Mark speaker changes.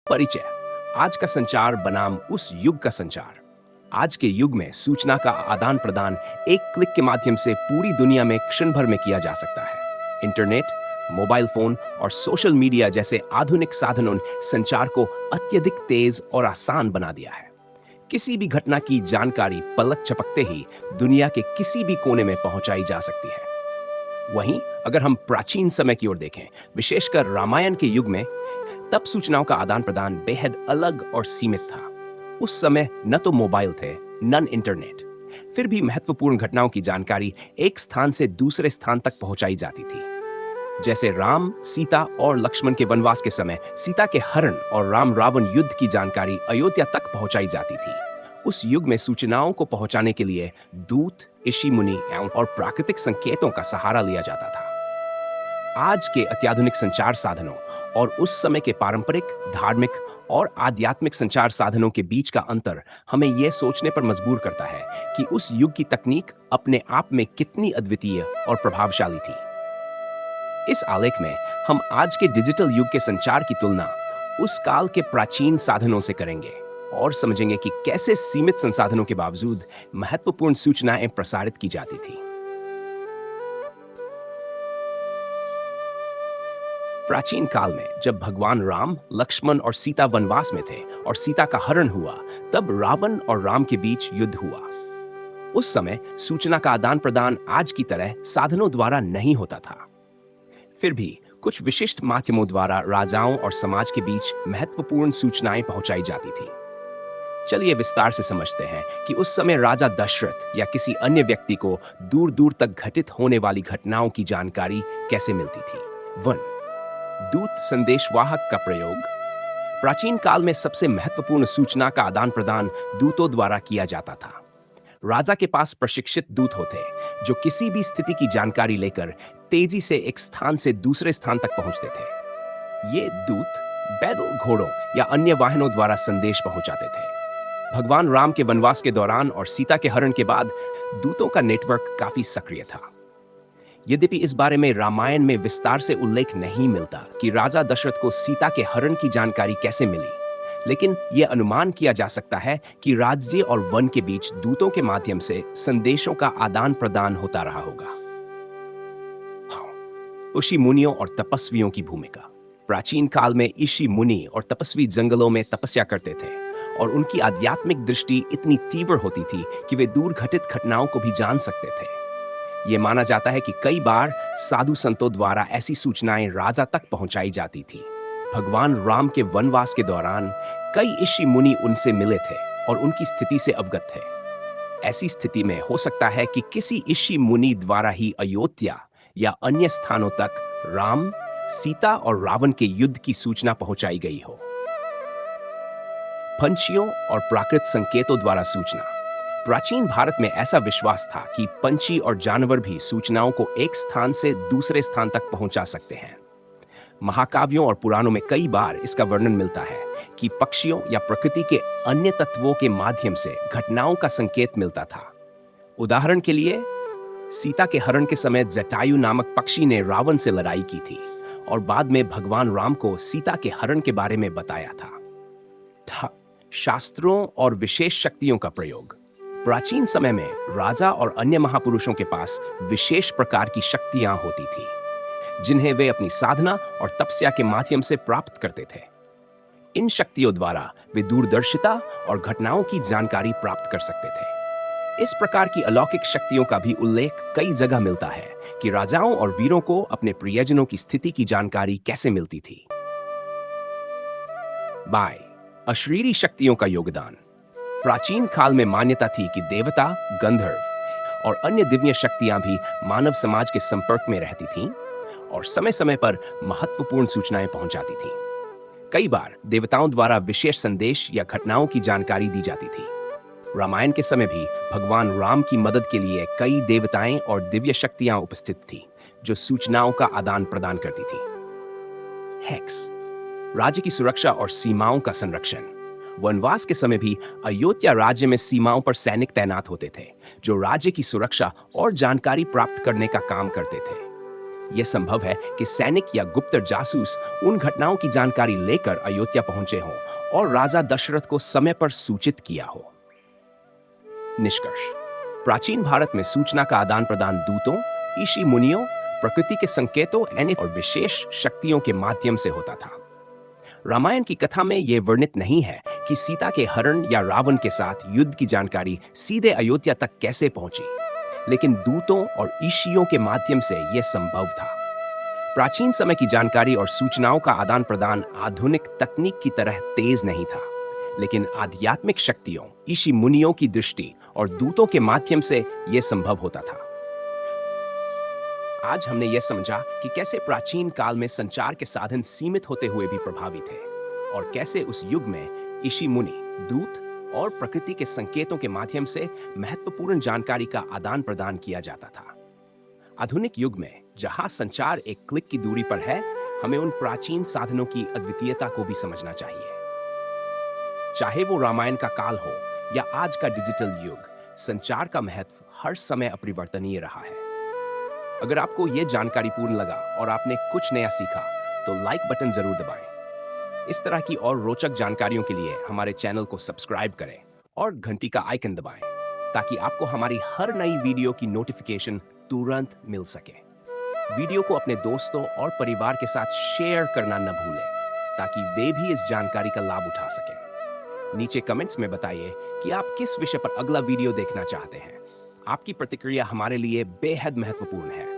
Speaker 1: परिचय। आज का संचार बनाम उस युग का संचार। आज के युग में सूचना का आदान प्रदान एक क्लिक के माध्यम से पूरी दुनिया में क्षण भर में किया जा सकता है। इंटरनेट, मोबाइल फोन और सोशल मीडिया जैसे आधुनिक साधनों ने संचार को अत्यधिक तेज और आसान बना दिया है। किसी भी घटना की जानकारी पलक झपकते ही दुनिया के किसी भी कोने में पहुंचाई जा सकती है। वहीं अगर हम प्राचीन समय की ओर देखें, विशेषकर रामायण के युग में, तब सूचनाओं का आदान प्रदान बेहद अलग और सीमित था। उस समय न तो मोबाइल थे, न इंटरनेट। फिर भी महत्वपूर्ण घटनाओं की जानकारी एक स्थान से दूसरे स्थान तक पहुंचाई जाती थी। जैसे राम, सीता और लक्ष्मण के वनवास के समय सीता के हरण और राम रावण युद्ध की जानकारी अयोध्या तक पहुंचाई जाती थी। उस युग में सूचनाओं को पहुंचाने के लिए दूत, ऋषि मुनि और प्राकृतिक संकेतों का सहारा लिया जाता था। आज के अत्याधुनिक संचार साधनों और उस समय के पारंपरिक, धार्मिक और आध्यात्मिक संचार साधनों के बीच का अंतर हमें यह सोचने पर मजबूर करता है कि उस युग की तकनीक अपने आप में कितनी अद्वितीय और प्रभावशाली थी। इस आलेख में हम आज के डिजिटल युग के संचार की तुलना उस काल के प्राचीन साधनों से करेंगे और समझेंगे कि कैसे सीमित संसाधनों के बावजूद महत्वपूर्ण सूचनाएं प्रसारित की जाती थी। प्राचीन काल में जब भगवान राम, लक्ष्मण और सीता वनवास में थे और सीता का हरण हुआ, तब रावण और राम के बीच युद्ध हुआ। उस समय सूचना का आदान प्रदान आज की तरह साधनों द्वारा नहीं होता था। फिर भी कुछ विशिष्ट माध्यमों द्वारा राजाओं और समाज के बीच महत्वपूर्ण सूचनाएं पहुंचाई जाती थी। चलिए विस्तार से समझते हैं कि उस समय राजा दशरथ या किसी अन्य व्यक्ति को दूर दूर तक घटित होने वाली घटनाओं की जानकारी कैसे मिलती थी। 1. दूत संदेशवाहक का प्रयोग। प्राचीन काल में सबसे महत्वपूर्ण सूचना का आदान प्रदान दूतों द्वारा किया जाता था। राजा के पास प्रशिक्षित दूत होते जो किसी भी स्थिति की जानकारी लेकर तेजी से एक स्थान से दूसरे स्थान तक पहुंचते थे। ये दूत पैदल, घोड़ों या अन्य वाहनों द्वारा संदेश पहुंचाते थे। भगवान राम के वनवास के दौरान और सीता के हरण के बाद दूतों का नेटवर्क काफी सक्रिय था। यद्यपि इस बारे में रामायण में विस्तार से उल्लेख नहीं मिलता कि राजा दशरथ को सीता के हरण की जानकारी कैसे मिली, लेकिन यह अनुमान किया जा सकता है कि राज्य और वन के बीच दूतों के माध्यम से संदेशों का आदान प्रदान होता रहा होगा। ऋषि मुनियों और तपस्वियों की भूमिका। प्राचीन काल में ऋषि मुनि और तपस्वी जंगलों में तपस्या करते थे और उनकी आध्यात्मिक दृष्टि इतनी तीव्र होती थी कि वे दूर घटित घटनाओं को भी जान सकते थे। यह माना जाता है कि कई बार साधु संतों द्वारा ऐसी सूचनाएं राजा तक पहुंचाई जाती थी। भगवान राम के वनवास के दौरान कई ऋषि मुनि उनसे मिले थे और उनकी स्थिति से अवगत थे। ऐसी स्थिति में हो सकता है कि किसी ऋषि मुनि द्वारा ही अयोध्या या अन्य स्थानों तक राम, सीता और रावण के युद्ध की सूचना पहुंचाई गई हो। पंछियों और प्राकृत संकेतों द्वारा सूचना। प्राचीन भारत में ऐसा विश्वास था कि पंछी और जानवर भी सूचनाओं को एक स्थान से दूसरे स्थान तक पहुंचा सकते हैं। महाकाव्यों और पुराणों में कई बार इसका वर्णन मिलता है कि पक्षियों या प्रकृति के अन्य तत्वों के माध्यम से घटनाओं का संकेत मिलता था। उदाहरण के लिए, सीता के हरण के समय जटायु नामक पक्षी ने रावण से लड़ाई की थी और बाद में भगवान राम को सीता के हरण के बारे में बताया था। शास्त्रों और विशेष शक्तियों का प्रयोग। प्राचीन समय में राजा और अन्य महापुरुषों के पास विशेष प्रकार की शक्तियां होती थी, जिन्हें वे अपनी साधना और तपस्या के माध्यम से प्राप्त करते थे। इन शक्तियों द्वारा वे दूरदर्शिता और घटनाओं की जानकारी प्राप्त कर सकते थे। इस प्रकार की अलौकिक शक्तियों का भी उल्लेख कई जगह मिलता है कि राजाओं और वीरों को अपने प्रियजनों की स्थिति की जानकारी कैसे मिलती थी। बाय अशरीरी शक्तियों का योगदान। प्राचीन काल में मान्यता थी कि देवता, गंधर्व और अन्य दिव्य शक्तियां भी मानव समाज के संपर्क में रहती थीं और समय समय पर महत्वपूर्ण सूचनाएं पहुंचाती थीं। कई बार देवताओं द्वारा विशेष संदेश या घटनाओं की जानकारी दी जाती थी। रामायण के समय भी भगवान राम की मदद के लिए कई देवताएं और दिव्य शक्तियां उपस्थित थीं, जो सूचनाओं का आदान प्रदान करती थीं। हेक्स, राज्य की सुरक्षा और सीमाओं का संरक्षण। वनवास के समय भी अयोध्या राज्य में सीमाओं पर सैनिक तैनात होते थे, जो राज्य की सुरक्षा और जानकारी प्राप्त करने का काम करते थे। यह संभव है कि सैनिक या गुप्त जासूस उन घटनाओं की जानकारी लेकर अयोध्या पहुंचे हों और राजा दशरथ को समय पर सूचित किया हो। निष्कर्ष, प्राचीन भारत में सूचना का आदान प्रदान दूतों, ऋषि मुनियों, प्रकृति के संकेतों और विशेष शक्तियों के माध्यम से होता था। रामायण की कथा में यह वर्णित नहीं है कि सीता के हरण या रावण के साथ युद्ध की जानकारी सीधे अयोध्या तक कैसे पहुंची, लेकिन दूतों और ऋषियों के माध्यम से यह संभव था। प्राचीन समय की जानकारी और सूचनाओं का आदान प्रदान आधुनिक तकनीक की तरह तेज नहीं था, लेकिन आध्यात्मिक शक्तियों, ऋषि मुनियों की दृष्टि और दूतों के माध्यम से यह संभव होता था। आज हमने यह समझा कि कैसे प्राचीन काल में संचार के साधन सीमित होते हुए भी प्रभावी थे और कैसे उस युग में ऋषि मुनि, दूत और प्रकृति के संकेतों के माध्यम से महत्वपूर्ण जानकारी का आदान प्रदान किया जाता था। आधुनिक युग में जहां संचार एक क्लिक की दूरी पर है, हमें उन प्राचीन साधनों की अद्वितीयता को भी समझना चाहिए। चाहे वो रामायण का काल हो या आज का डिजिटल युग, संचार का महत्व हर समय अपरिवर्तनीय रहा है। अगर आपको यह जानकारी पूर्ण लगा और आपने कुछ नया सीखा, तो लाइक बटन जरूर दबाएं। इस तरह की और रोचक जानकारियों के लिए हमारे चैनल को सब्सक्राइब करें और घंटी का आइकन दबाएं, ताकि आपको हमारी हर नई वीडियो की नोटिफिकेशन तुरंत मिल सके। वीडियो को अपने दोस्तों और परिवार के साथ शेयर करना न भूलें, ताकि वे भी इस जानकारी का लाभ उठा सकें। नीचे कमेंट्स में बताइए कि आप किस विषय पर अगला वीडियो देखना चाहते हैं। आपकी प्रतिक्रिया हमारे लिए बेहद महत्वपूर्ण है।